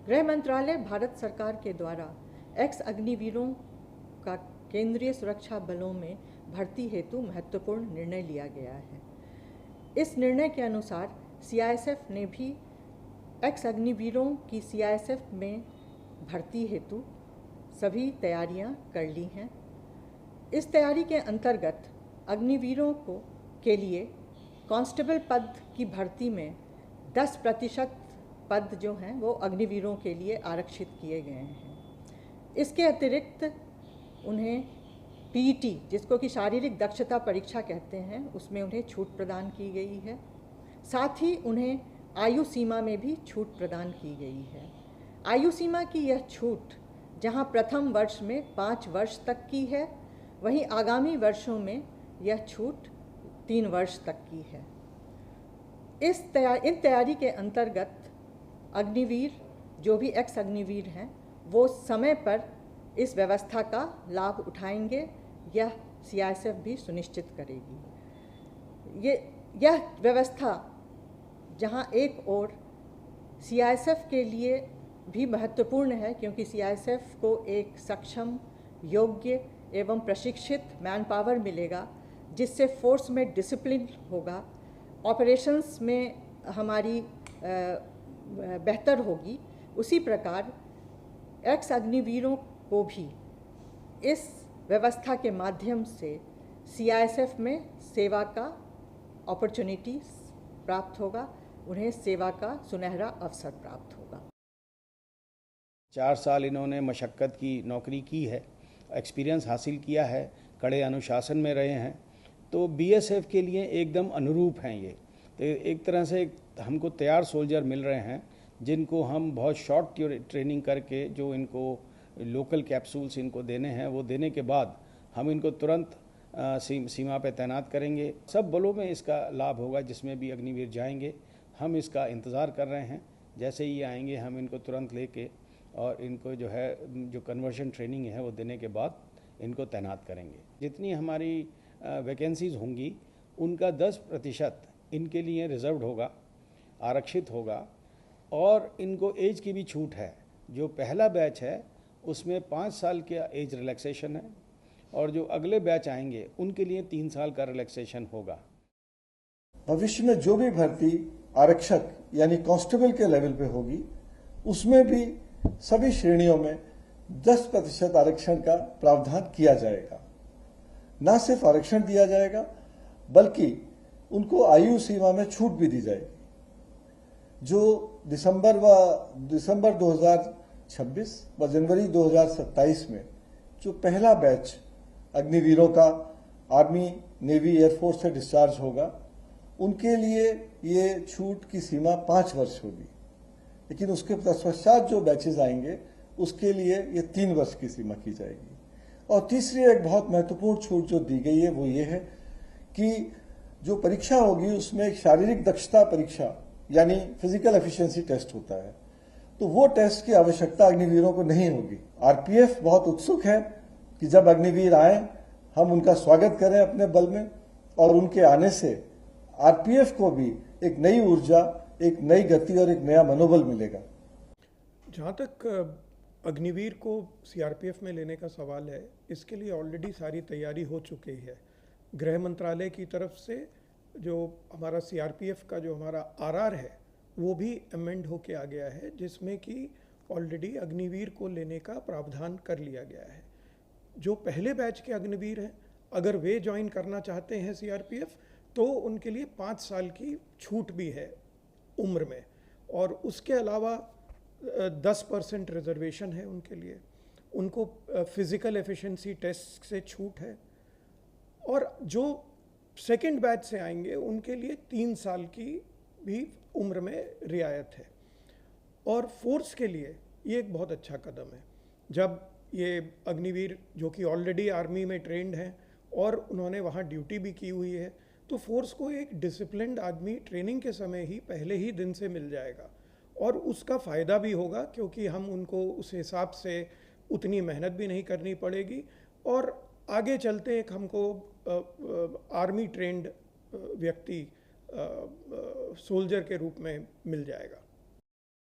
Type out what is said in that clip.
गृह मंत्रालय भारत सरकार के द्वारा एक्स अग्निवीरों का केंद्रीय सुरक्षा बलों में भर्ती हेतु महत्वपूर्ण निर्णय लिया गया है। इस निर्णय के अनुसार सीआईएसएफ ने भी एक्स अग्निवीरों की सीआईएसएफ में भर्ती हेतु सभी तैयारियां कर ली हैं। इस तैयारी के अंतर्गत अग्निवीरों के लिए कांस्टेबल पद की भर्ती में 10% पद जो हैं वो अग्निवीरों के लिए आरक्षित किए गए हैं। इसके अतिरिक्त उन्हें पीईटी, जिसको कि शारीरिक दक्षता परीक्षा कहते हैं, उसमें उन्हें छूट प्रदान की गई है। साथ ही उन्हें आयु सीमा में भी छूट प्रदान की गई है। आयु सीमा की यह छूट जहां प्रथम वर्ष में 5 वर्ष तक की है, वहीं आगामी वर्षों में यह छूट 3 वर्ष तक की है। इन तैयारी के अंतर्गत अग्निवीर, जो भी एक्स अग्निवीर हैं, वो समय पर इस व्यवस्था का लाभ उठाएंगे, यह सीआईएसएफ भी सुनिश्चित करेगी। यह व्यवस्था जहां एक ओर सीआईएसएफ के लिए भी महत्वपूर्ण है, क्योंकि सीआईएसएफ को एक सक्षम, योग्य एवं प्रशिक्षित मैन पावर मिलेगा, जिससे फोर्स में डिसिप्लिन होगा, ऑपरेशंस में हमारी बेहतर होगी। उसी प्रकार एक्स अग्निवीरों को भी इस व्यवस्था के माध्यम से सीआईएसएफ में सेवा का अपॉर्चुनिटीज प्राप्त होगा, उन्हें सेवा का सुनहरा अवसर प्राप्त होगा। 4 साल इन्होंने मशक्क़त की नौकरी की है, एक्सपीरियंस हासिल किया है, कड़े अनुशासन में रहे हैं, तो बीएसएफ के लिए एकदम अनुरूप हैं ये। तो एक तरह से हमको तैयार सोल्जर मिल रहे हैं, जिनको हम बहुत शॉर्ट ट्रेनिंग करके जो इनको लोकल कैप्सूल्स इनको देने हैं, वो देने के बाद हम इनको तुरंत सीमा पे तैनात करेंगे। सब बलों में इसका लाभ होगा, जिसमें भी अग्निवीर जाएंगे। हम इसका इंतज़ार कर रहे हैं, जैसे ही आएंगे हम इनको तुरंत लेके और इनको जो कन्वर्शन ट्रेनिंग है वो देने के बाद इनको तैनात करेंगे। जितनी हमारी वैकेंसीज़ होंगी, उनका 10% इनके लिए रिजर्व्ड होगा, आरक्षित होगा, और इनको एज की भी छूट है। जो पहला बैच है उसमें 5 साल का एज रिलैक्सेशन है, और जो अगले बैच आएंगे उनके लिए 3 साल का रिलैक्सेशन होगा। भविष्य में जो भी भर्ती आरक्षक यानी कांस्टेबल के लेवल पे होगी, उसमें भी सभी श्रेणियों में 10% आरक्षण का प्रावधान किया जाएगा। न सिर्फ आरक्षण दिया जाएगा, बल्कि उनको आयु सीमा में छूट भी दी जाएगी। जो दिसंबर 2026 व जनवरी 2027 में जो पहला बैच अग्निवीरों का आर्मी, नेवी, एयरफोर्स से डिस्चार्ज होगा, उनके लिए ये छूट की सीमा 5 वर्ष होगी। लेकिन उसके पश्चात जो बैचेज आएंगे, उसके लिए ये 3 वर्ष की सीमा की जाएगी। और तीसरी एक बहुत महत्वपूर्ण छूट जो दी गई है वो ये है कि जो परीक्षा होगी उसमें एक शारीरिक दक्षता परीक्षा यानी फिजिकल एफिशिएंसी टेस्ट होता है, तो वो टेस्ट की आवश्यकता अग्निवीरों को नहीं होगी। आरपीएफ बहुत उत्सुक है कि जब अग्निवीर आए हम उनका स्वागत करें अपने बल में, और उनके आने से आरपीएफ को भी एक नई ऊर्जा, एक नई गति और एक नया मनोबल मिलेगा। जहाँ तक अग्निवीर को सीआरपीएफ में लेने का सवाल है, इसके लिए ऑलरेडी सारी तैयारी हो चुकी है। गृह मंत्रालय की तरफ से जो हमारा सीआरपीएफ का जो हमारा आरआर है, वो भी अमेंड होके आ गया है, जिसमें कि ऑलरेडी अग्निवीर को लेने का प्रावधान कर लिया गया है। जो पहले बैच के अग्निवीर हैं, अगर वे ज्वाइन करना चाहते हैं सीआरपीएफ, तो उनके लिए 5 साल की छूट भी है उम्र में, और उसके अलावा 10% रिजर्वेशन है उनके लिए। उनको फिजिकल एफिशिएंसी टेस्ट से छूट है, और जो सेकंड बैच से आएंगे उनके लिए 3 साल की भी उम्र में रियायत है। और फोर्स के लिए ये एक बहुत अच्छा कदम है। जब ये अग्निवीर जो कि ऑलरेडी आर्मी में ट्रेंड हैं और उन्होंने वहाँ ड्यूटी भी की हुई है, तो फोर्स को एक डिसिप्लिन्ड आदमी ट्रेनिंग के समय ही पहले ही दिन से मिल जाएगा, और उसका फ़ायदा भी होगा, क्योंकि हम उनको उस हिसाब से उतनी मेहनत भी नहीं करनी पड़ेगी, और आगे चलते एक हमको आर्मी ट्रेंड व्यक्ति सोल्जर के रूप में मिल जाएगा।